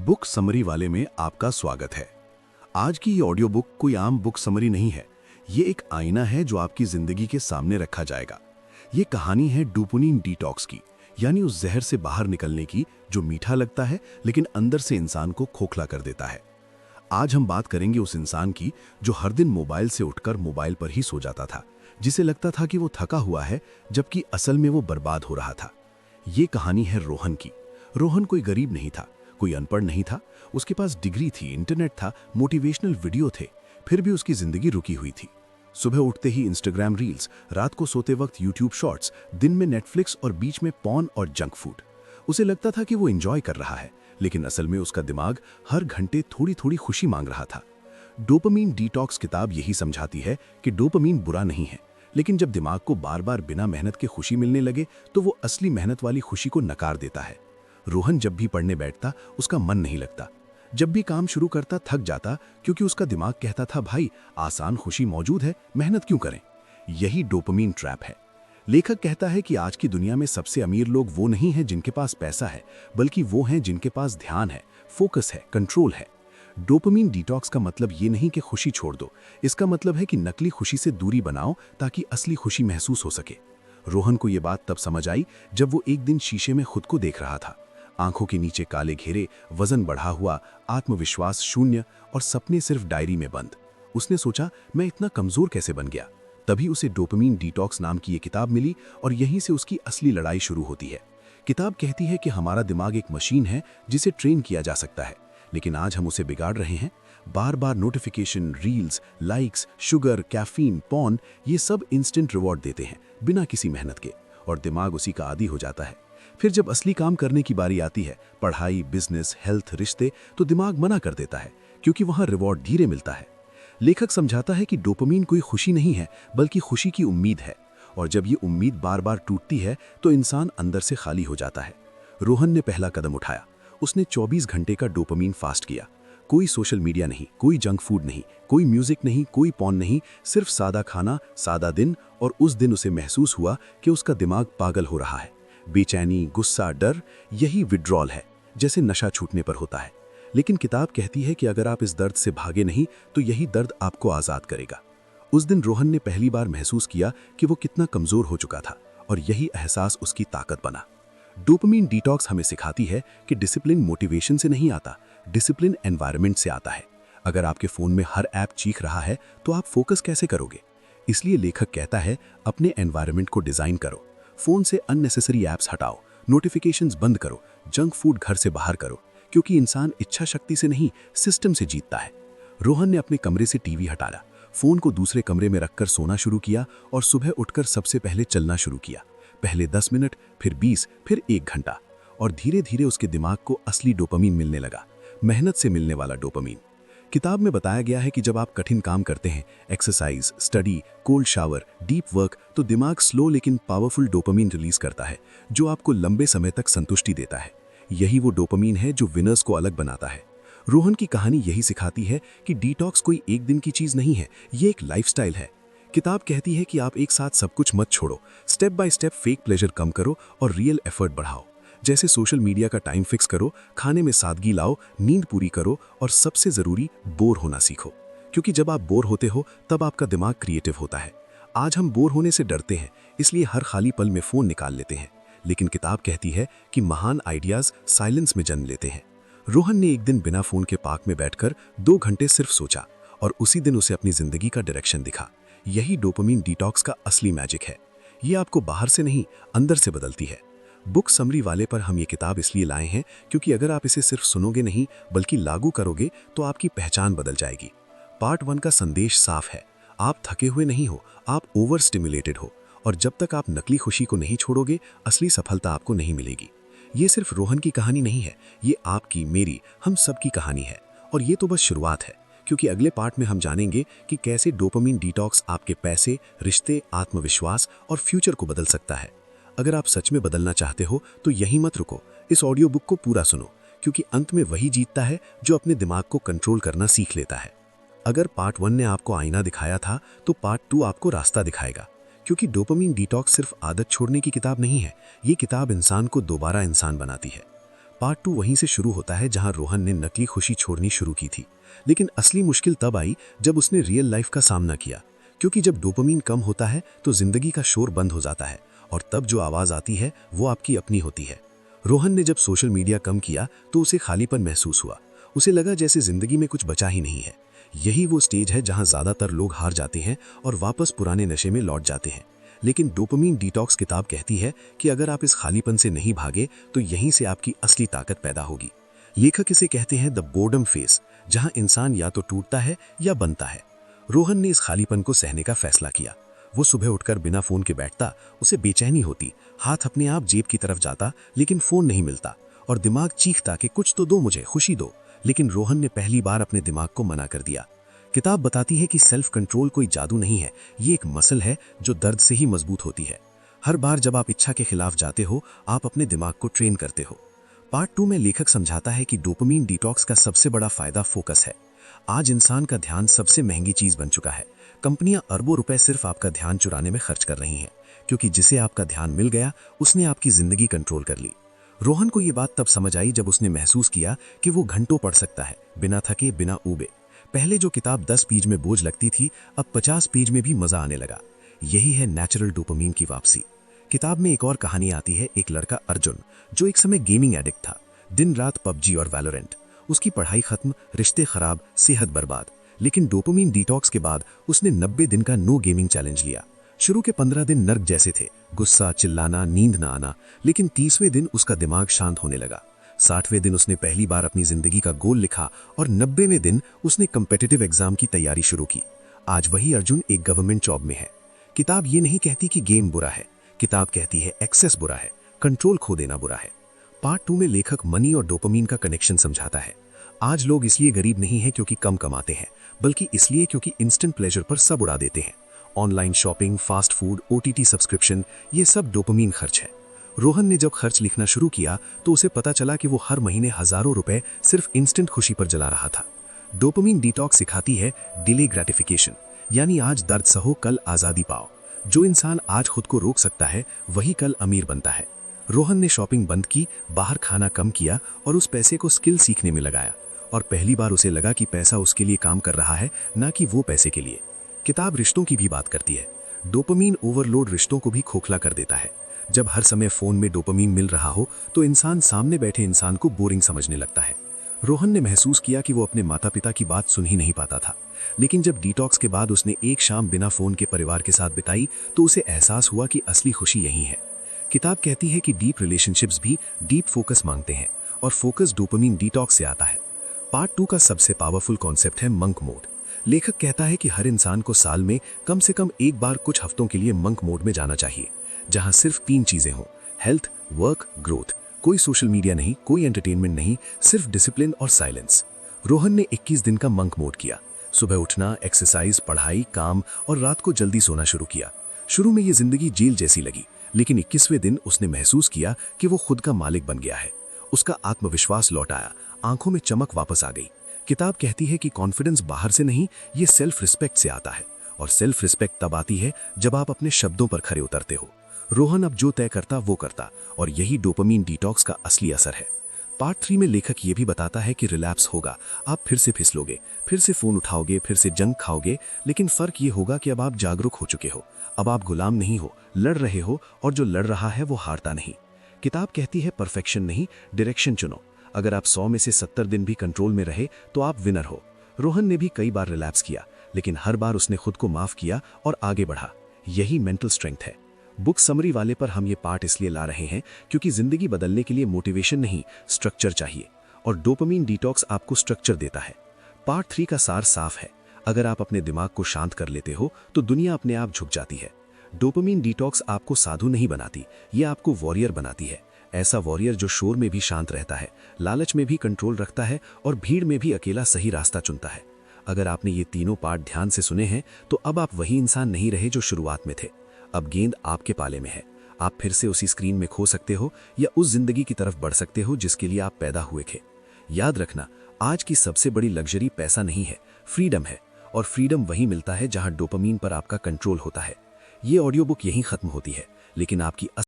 Book summary वाले में आपका स्वागत है। आज की ये ऑडियो बुक कोई आम बुक समरी नहीं है। ये एक आईना है जो आपकी जिंदगी के सामने रखा जाएगा। ये कहानी है डोपामिन डिटॉक्स की, यानी उस जहर से बाहर निकलने की जो मीठा लगता है लेकिन अंदर से इंसान को खोखला कर देता है। आज हम बात करेंगे उस इंसान की जो हर दिन मोबाइल से उठकर मोबाइल पर ही सो जाता था, जिसे लगता था कि वो थका हुआ है जबकि असल में वो बर्बाद हो रहा था। ये कहानी है रोहन की। रोहन कोई गरीब नहीं था, कोई अनपढ़ नहीं था। उसके पास डिग्री थी, इंटरनेट था, मोटिवेशनल वीडियो थे, फिर भी उसकी जिंदगी रुकी हुई थी। सुबह उठते ही इंस्टाग्राम रील्स, रात को सोते वक्त यूट्यूब शॉर्ट्स, दिन में नेटफ्लिक्स और बीच में पॉर्न और जंक फूड। उसे लगता था कि वो एंजॉय कर रहा है, लेकिन असल में उसका दिमाग हर घंटे थोड़ी थोड़ी खुशी मांग रहा था। डोपामिन डिटॉक्स किताब यही समझाती है कि डोपामिन बुरा नहीं है, लेकिन जब दिमाग को बार बार बिना मेहनत के खुशी मिलने लगे तो वो असली मेहनत वाली खुशी को नकार देता है। रोहन जब भी पढ़ने बैठता उसका मन नहीं लगता। जब भी काम शुरू करता थक जाता, क्योंकि उसका दिमाग कहता था भाई आसान खुशी मौजूद है, मेहनत क्यों करें। यही डोपामिन ट्रैप है। लेखक कहता है कि आज की दुनिया में सबसे अमीर लोग वो नहीं हैं जिनके पास पैसा है, बल्कि वो हैं जिनके पास ध्यान है, फोकस है, कंट्रोल है। डोपामिन डिटॉक्स का मतलब ये नहीं कि खुशी छोड़ दो, इसका मतलब है कि नकली खुशी से दूरी बनाओ ताकि असली खुशी महसूस हो सके। रोहन को ये बात तब समझ आई जब वो एक दिन शीशे में खुद को देख रहा था। आंखों के नीचे काले घेरे, वजन बढ़ा हुआ, आत्मविश्वास शून्य और सपने सिर्फ डायरी में बंद। उसने सोचा मैं इतना कमजोर कैसे बन गया। तभी उसे डोपामिन डिटॉक्स नाम की ये किताब मिली और यहीं से उसकी असली लड़ाई शुरू होती है। किताब कहती है कि हमारा दिमाग एक मशीन है जिसे ट्रेन किया जा सकता है, लेकिन आज हम उसे बिगाड़ रहे हैं। बार बार notification, reels, likes, sugar, caffeine, porn, ये सब इंस्टेंट रिवॉर्ड देते हैं बिना किसी मेहनत के, और दिमाग उसी का आदी हो जाता है। फिर जब असली काम करने की बारी आती है, पढ़ाई, बिजनेस, हेल्थ, रिश्ते, तो दिमाग मना कर देता है क्योंकि वहां रिवॉर्ड धीरे मिलता है। लेखक समझाता है कि डोपामिन कोई खुशी नहीं है, बल्कि खुशी की उम्मीद है, और जब ये उम्मीद बार बार टूटती है तो इंसान अंदर से खाली हो जाता है। रोहन ने पहला कदम उठाया। उसने 24 घंटे का डोपामिन फास्ट किया। कोई सोशल मीडिया नहीं, कोई जंक फूड नहीं, कोई म्यूजिक नहीं, कोई पॉर्न नहीं, सिर्फ सादा खाना, सादा दिन। और उस दिन उसे महसूस हुआ कि उसका दिमाग पागल हो रहा है। बेचैनी, गुस्सा, डर, यही विड्रॉल है, जैसे नशा छूटने पर होता है। लेकिन किताब कहती है कि अगर आप इस दर्द से भागे नहीं तो यही दर्द आपको आज़ाद करेगा। उस दिन रोहन ने पहली बार महसूस किया कि वो कितना कमज़ोर हो चुका था, और यही एहसास उसकी ताकत बना। डोपामिन डिटॉक्स हमें सिखाती है कि डिसिप्लिन मोटिवेशन से नहीं आता, डिसिप्लिन एनवायरनमेंट से आता है। अगर आपके फ़ोन में हर ऐप चीख रहा है तो आप फोकस कैसे करोगे। इसलिए लेखक कहता है अपने एनवायरनमेंट को डिज़ाइन करो। फ़ोन से अननेसेसरी ऐप्स हटाओ, नोटिफिकेशंस बंद करो, जंक फूड घर से बाहर करो, क्योंकि इंसान इच्छा शक्ति से नहीं सिस्टम से जीतता है। रोहन ने अपने कमरे से टीवी हटाया, फ़ोन को दूसरे कमरे में रखकर सोना शुरू किया और सुबह उठकर सबसे पहले चलना शुरू किया। पहले 10 मिनट, फिर 20, फिर 1 घंटा, और धीरे धीरे उसके दिमाग को असली डोपामिन मिलने लगा, मेहनत से मिलने वाला डोपामिन। किताब में बताया गया है कि जब आप कठिन काम करते हैं, exercise, study, cold shower, deep work, तो दिमाग स्लो लेकिन पावरफुल डोपामिन रिलीज करता है जो आपको लंबे समय तक संतुष्टि देता है। यही वो डोपामिन है जो विनर्स को अलग बनाता है। रोहन की कहानी यही सिखाती है कि डिटॉक्स कोई एक दिन की चीज नहीं है, ये एक लाइफस्टाइल है। किताब कहती है कि आप एक साथ सब कुछ मत छोड़ो, step by step fake pleasure कम करो और रियल एफर्ट बढ़ाओ। जैसे सोशल मीडिया का टाइम फिक्स करो, खाने में सादगी लाओ, नींद पूरी करो, और सबसे जरूरी बोर होना सीखो, क्योंकि जब आप बोर होते हो तब आपका दिमाग क्रिएटिव होता है। आज हम बोर होने से डरते हैं, इसलिए हर खाली पल में फोन निकाल लेते हैं, लेकिन किताब कहती है कि महान आइडियाज साइलेंस में जन्म लेते हैं। रोहन ने एक दिन बिना फोन के पार्क में बैठकर 2 घंटे सिर्फ सोचा, और उसी दिन उसे अपनी जिंदगी का डायरेक्शन दिखा। यही डोपामिन डिटॉक्स का असली मैजिक है। ये आपको बाहर से नहीं अंदर से बदलती है। बुक समरी वाले पर हम ये किताब इसलिए लाए हैं क्योंकि अगर आप इसे सिर्फ सुनोगे नहीं बल्कि लागू करोगे तो आपकी पहचान बदल जाएगी। पार्ट 1 का संदेश साफ है, आप थके हुए नहीं हो, आप ओवर स्टिमुलेटेड हो, और जब तक आप नकली खुशी को नहीं छोड़ोगे असली सफलता आपको नहीं मिलेगी। ये सिर्फ रोहन की कहानी नहीं है, ये आपकी, मेरी, हम सब की कहानी है। और ये तो बस शुरुआत है, क्योंकि अगले पार्ट में हम जानेंगे कि कैसे डोपामिन डिटॉक्स आपके पैसे, रिश्ते, आत्मविश्वास और फ्यूचर को बदल सकता है। अगर आप सच में बदलना चाहते हो तो यहीं मत रुको, इस ऑडियो बुक को पूरा सुनो, क्योंकि अंत में वही जीतता है जो अपने दिमाग को कंट्रोल करना सीख लेता है। अगर पार्ट 1 ने आपको आईना दिखाया था तो पार्ट 2 आपको रास्ता दिखाएगा, क्योंकि डोपामिन डिटॉक्स सिर्फ आदत छोड़ने की किताब नहीं है, ये किताब इंसान को दोबारा इंसान बनाती है। पार्ट 2 वहीं से शुरू होता है जहां रोहन ने नकली खुशी छोड़नी शुरू की थी, लेकिन असली मुश्किल तब आई जब उसने रियल लाइफ का सामना किया, क्योंकि जब डोपामीन कम होता है तो जिंदगी का शोर बंद हो जाता है और तब जो आवाज आती है वो आपकी अपनी होती है। रोहन ने जब सोशल मीडिया कम किया तो उसे खालीपन महसूस हुआ। उसे लगा जैसे जिंदगी में कुछ बचा ही नहीं है। यही वो स्टेज है जहां ज्यादातर लोग हार जाते हैं और वापस पुराने नशे में लौट जाते हैं। लेकिन डोपामीन डिटॉक्स किताब कहती है कि अगर आप इस खालीपन से नहीं भागे तो यहीं से आपकी असली ताकत पैदा होगी। लेखक इसे कहते हैं द बोर्डम फेस, जहां इंसान या तो टूटता है या बनता है। रोहन ने इस खालीपन को सहने का फैसला किया। वो सुबह उठकर बिना फोन के बैठता, उसे बेचैनी होती, हाथ अपने आप जेब की तरफ जाता लेकिन फोन नहीं मिलता और दिमाग चीखता कि कुछ तो दो मुझे, खुशी दो। लेकिन रोहन ने पहली बार अपने दिमाग को मना कर दिया। किताब बताती है कि सेल्फ कंट्रोल कोई जादू नहीं है, ये एक मसल है जो दर्द से ही मजबूत होती है। हर बार जब आप इच्छा के खिलाफ जाते हो, आप अपने दिमाग को ट्रेन करते हो। पार्ट 2 में लेखक समझाता है कि डोपामीन डिटॉक्स का सबसे बड़ा फायदा फोकस है। आज इंसान का ध्यान सबसे महंगी चीज बन चुका है। कंपनियां अरबों रुपए सिर्फ आपका ध्यान चुराने में खर्च कर रही हैं, क्योंकि जिसे आपका ध्यान मिल गया उसने आपकी जिंदगी कंट्रोल कर ली। रोहन को ये बात तब समझ आई जब उसने महसूस किया कि वो घंटों पढ़ सकता है, बिना थके, बिना ऊबे। पहले जो किताब 10 पेज में बोझ लगती थी, अब 50 पेज में भी मजा आने लगा। यही है नेचुरल डोपामीन की वापसी। किताब में एक और कहानी आती है, एक लड़का अर्जुन, जो एक समय गेमिंग एडिक्ट था। दिन रात पबजी और वैलोरेंट। उसकी पढ़ाई खत्म, रिश्ते खराब, सेहत बर्बाद। लेकिन डोपामीन डिटॉक्स के बाद उसने 90 दिन का नो गेमिंग चैलेंज लिया। शुरू के 15 दिन नर्क जैसे थे, गुस्सा, चिल्लाना, नींद ना आना। लेकिन 30वें दिन उसका दिमाग शांत होने लगा। 60वें दिन उसने पहली बार अपनी जिंदगी का गोल लिखा और 90वें दिन उसने कॉम्पिटिटिव एग्जाम की तैयारी शुरू की। आज वही अर्जुन एक गवर्नमेंट जॉब में है। किताब ये नहीं कहती कि गेम बुरा है, किताब कहती है एक्सेस बुरा है, कंट्रोल खो देना बुरा है। पार्ट 2 में लेखक मनी और डोपामीन का कनेक्शन समझाता है। आज लोग इसलिए गरीब नहीं हैं क्योंकि कम कमाते हैं, बल्कि इसलिए क्योंकि इंस्टेंट प्लेजर पर सब उड़ा देते हैं। Online shopping, fast food, OTT subscription, ये सब डोपामीन खर्च है। रोहन ने जब खर्च लिखना शुरू किया तो उसे पता चला कि वो हर महीने हजारों रुपए सिर्फ इंस्टेंट खुशी पर जला रहा था। डोपामीन डिटॉक्स सिखाती है डिले ग्रेटिफिकेशन, यानी आज दर्द सहो, कल आजादी पाओ। जो इंसान आज खुद को रोक सकता है वही कल अमीर बनता है। रोहन ने शॉपिंग बंद की, बाहर खाना कम किया और उस पैसे को स्किल सीखने में लगाया। और पहली बार उसे लगा कि पैसा उसके लिए काम कर रहा है, ना कि वो पैसे के लिए। किताब रिश्तों की भी बात करती है। डोपामीन ओवरलोड रिश्तों को भी खोखला कर देता है। जब हर समय फोन में डोपामीन मिल रहा हो तो इंसान सामने बैठे इंसान को बोरिंग समझने लगता है। रोहन ने महसूस किया कि वो अपने माता पिता की बात सुन ही नहीं पाता था। लेकिन जब डिटॉक्स के बाद उसने एक शाम बिना फोन के परिवार के साथ बिताई तो उसे एहसास हुआ कि असली खुशी यही है। किताब कहती है कि डीप रिलेशनशिप्स भी डीप फोकस मांगते हैं और फोकस डोपामीन डिटॉक्स से आता है। पार्ट 2 का सबसे पावरफुल कॉन्सेप्ट है मंक मोड। लेखक कहता है कि हर इंसान को साल में कम से कम एक बार कुछ हफ्तों के लिए मंक मोड में जाना चाहिए, जहां सिर्फ 3 चीजें हों, हेल्थ, वर्क, ग्रोथ। कोई सोशल मीडिया नहीं, कोई एंटरटेनमेंट नहीं, सिर्फ डिसिप्लिन और साइलेंस। रोहन ने 21 दिन का मंक मोड किया। सुबह उठना, एक्सरसाइज, पढ़ाई, काम और रात को जल्दी सोना शुरू किया। शुरू में ये जिंदगी जेल जैसी लगी, लेकिन 21वें दिन उसने महसूस किया कि वो खुद का मालिक बन गया है। उसका आत्मविश्वास लौट आया, आंखों में चमक वापस आ गई। किताब कहती है कि कॉन्फिडेंस बाहर से नहीं, ये सेल्फ रिस्पेक्ट से आता है। और सेल्फ रिस्पेक्ट तब आती है जब आप अपने शब्दों पर खरे उतरते हो। रोहन अब जो तय करता वो करता, और यही डोपामीन डिटॉक्स का असली असर है। पार्ट 3 में लेखक ये भी बताता है कि रिलैप्स होगा, आप फिर से फिसलोगे, फिर से फोन उठाओगे, फिर से जंक खाओगे। लेकिन फर्क ये होगा कि अब आप जागरूक हो चुके हो। अब आप गुलाम नहीं हो, लड़ रहे हो, और जो लड़ रहा है वो हारता नहीं। किताब कहती है परफेक्शन नहीं, डायरेक्शन चुनो। अगर आप 100 में से 70 दिन भी कंट्रोल में रहे तो आप विनर हो। रोहन ने भी कई बार रिलैप्स किया, लेकिन हर बार उसने खुद को माफ किया और आगे बढ़ा। यही मेंटल स्ट्रेंथ है। बुक समरी वाले पर हम ये पार्ट इसलिए ला रहे हैं क्योंकि जिंदगी बदलने के लिए मोटिवेशन नहीं, स्ट्रक्चर चाहिए, और डोपामीन डिटॉक्स आपको स्ट्रक्चर देता है। पार्ट 3 का सार साफ है, अगर आप अपने दिमाग को शांत कर लेते हो तो दुनिया अपने आप झुक जाती है। डोपामीन डिटॉक्स आपको साधु नहीं बनाती, ये आपको वॉरियर बनाती है। ऐसा वॉरियर जो शोर में भी शांत रहता है, लालच में भी कंट्रोल रखता है और भीड़ में भी अकेला सही रास्ता चुनता है। अगर आपने ये तीनों पार्ट ध्यान से सुने हैं तो अब आप वही इंसान नहीं रहे जो शुरुआत में थे। अब गेंद आपके पाले में है। आप फिर से उसी स्क्रीन में खो सकते हो या उस जिंदगी की तरफ बढ़ सकते हो जिसके लिए आप पैदा हुए थे। याद रखना, आज की सबसे बड़ी लग्जरी पैसा नहीं है, फ्रीडम है। और फ्रीडम वही मिलता है जहां डोपामीन पर आपका कंट्रोल होता है। ये ऑडियो बुक यहीं खत्म होती है, लेकिन आपकी